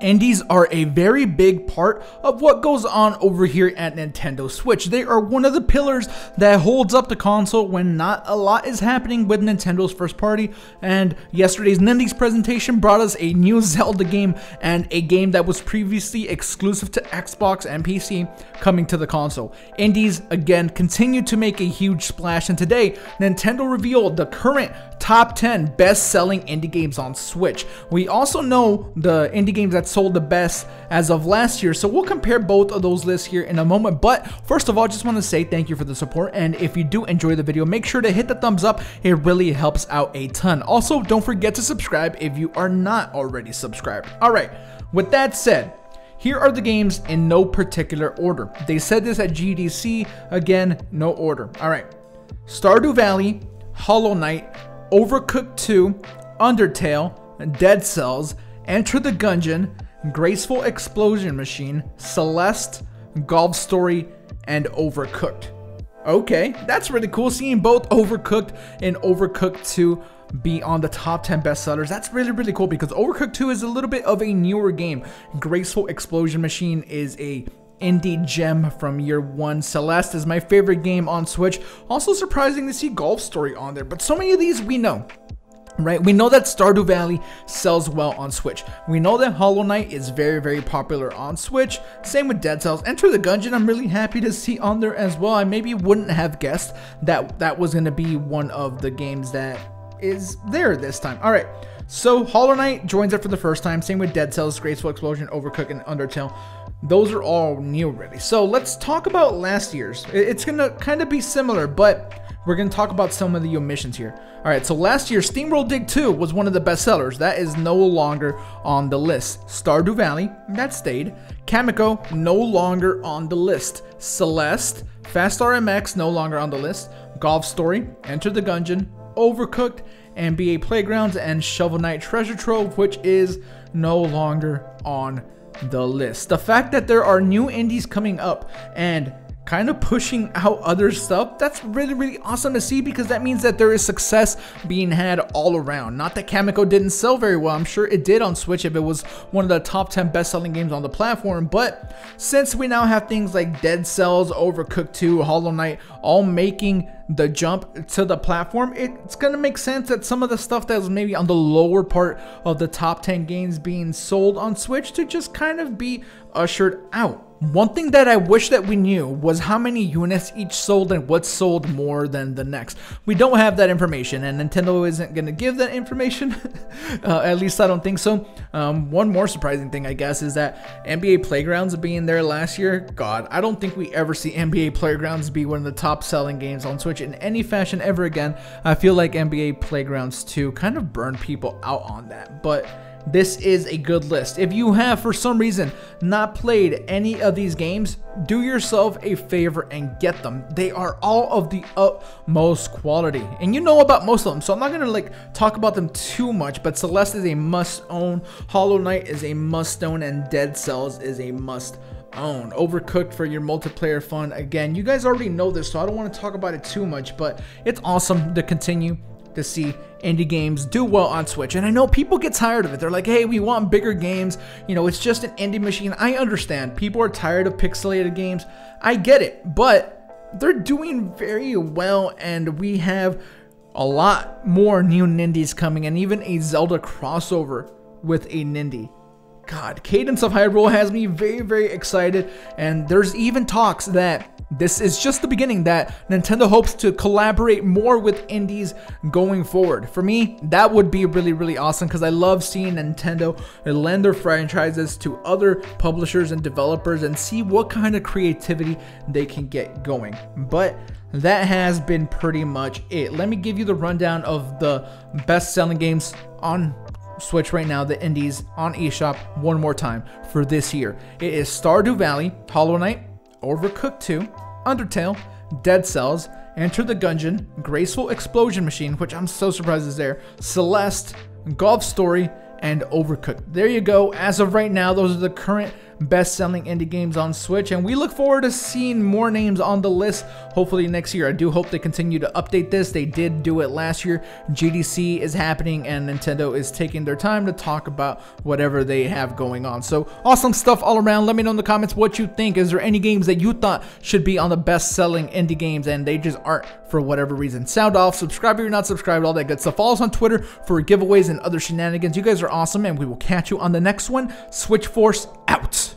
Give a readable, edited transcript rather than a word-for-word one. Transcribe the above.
Indies are a very big part of what goes on over here at Nintendo Switch. They are one of the pillars that holds up the console when not a lot is happening with Nintendo's first party. And yesterday's Nindies presentation brought us a new Zelda game and a game that was previously exclusive to Xbox and PC coming to the console. Indies again continue to make a huge splash, and today Nintendo revealed the current top 10 best-selling indie games on Switch. We also know the indie games that sold the best as of last year, so we'll compare both of those lists here in a moment. But first of all, I just want to say thank you for the support, and if you do enjoy the video, make sure to hit the thumbs up. It really helps out a ton. Also, don't forget to subscribe if you are not already subscribed. Alright, with that said, here are the games in no particular order. They said this at GDC, again, no order. Alright, Stardew Valley, Hollow Knight, Overcooked 2, Undertale, Dead Cells, Enter the Gungeon, Graceful Explosion Machine, Celeste, Golf Story, and Overcooked. Okay, that's really cool seeing both Overcooked and Overcooked 2 be on the top 10 bestsellers. That's really cool because Overcooked 2 is a little bit of a newer game. Graceful Explosion Machine is a indie gem from year one. Celeste is my favorite game on Switch. Also surprising to see Golf Story on there, but so many of these we know. Right, we know that Stardew Valley sells well on Switch. We know that Hollow Knight is very popular on Switch. Same with Dead Cells. Enter the Gungeon, I'm really happy to see on there as well. I maybe wouldn't have guessed that that was going to be one of the games that is there this time. All right, so Hollow Knight joins it for the first time. Same with Dead Cells, Graceful Explosion, Overcooked, and Undertale. Those are all new really. So let's talk about last year's. It's going to kind of be similar, but we're going to talk about some of the omissions here. Alright, so last year, SteamWorld Dig 2 was one of the best sellers. That is no longer on the list. Stardew Valley, that stayed. Kamiko, no longer on the list. Celeste, Fast RMX, no longer on the list. Golf Story, Enter the Gungeon, Overcooked, NBA Playgrounds, and Shovel Knight Treasure Trove, which is no longer on the list. The fact that there are new indies coming up and kind of pushing out other stuff, that's really awesome to see, because that means that there is success being had all around. Not that Kamiko didn't sell very well, I'm sure it did on Switch if it was one of the top 10 best-selling games on the platform, but since we now have things like Dead Cells, Overcooked 2, Hollow Knight all making the jump to the platform, it's gonna make sense that some of the stuff that was maybe on the lower part of the top 10 games being sold on Switch to just kind of be ushered out. One thing that I wish that we knew was how many units each sold and what sold more than the next. We don't have that information, and Nintendo isn't going to give that information. At least I don't think so. One more surprising thing, I guess, is that NBA Playgrounds being there last year. God, I don't think we ever see NBA Playgrounds be one of the top selling games on Switch in any fashion ever again. I feel like NBA Playgrounds 2 kind of burned people out on that, but this is a good list. If you have, for some reason, not played any of these games, do yourself a favor and get them. They are all of the utmost quality, and you know about most of them, so I'm not gonna like talk about them too much. But Celeste is a must-own, Hollow Knight is a must-own, and Dead Cells is a must-own. Overcooked for your multiplayer fun. Again, you guys already know this, so I don't want to talk about it too much, but it's awesome to continue to see indie games do well on Switch. And I know people get tired of it. They're like, hey, we want bigger games. You know, it's just an indie machine. I understand. People are tired of pixelated games. I get it. But they're doing very well, and we have a lot more new Nindies coming, and even a Zelda crossover with a Nindie. God, Cadence of Hyrule has me very excited, and there's even talks that this is just the beginning, that Nintendo hopes to collaborate more with indies going forward. For me, that would be really awesome, because I love seeing Nintendo lend their franchises to other publishers and developers and see what kind of creativity they can get going. But that has been pretty much it. Let me give you the rundown of the best-selling games on Switch right now, the indies on eShop, one more time for this year. It is Stardew Valley, Hollow Knight, Overcooked 2, Undertale, Dead Cells, Enter the Gungeon, Graceful Explosion Machine, which I'm so surprised is there, Celeste, Golf Story, and Overcooked. There you go. As of right now, those are the current best-selling indie games on Switch, and we look forward to seeing more names on the list hopefully next year. I do hope they continue to update this. They did do it last year. GDC is happening and Nintendo is taking their time to talk about whatever they have going on. So awesome stuff all around. Let me know in the comments what you think. Is there any games that you thought should be on the best-selling indie games and they just aren't for whatever reason? Sound off, subscribe if you're not subscribed, all that good stuff. Follow us on Twitter for giveaways and other shenanigans. You guys are awesome, and we will catch you on the next one. SwitchForce out.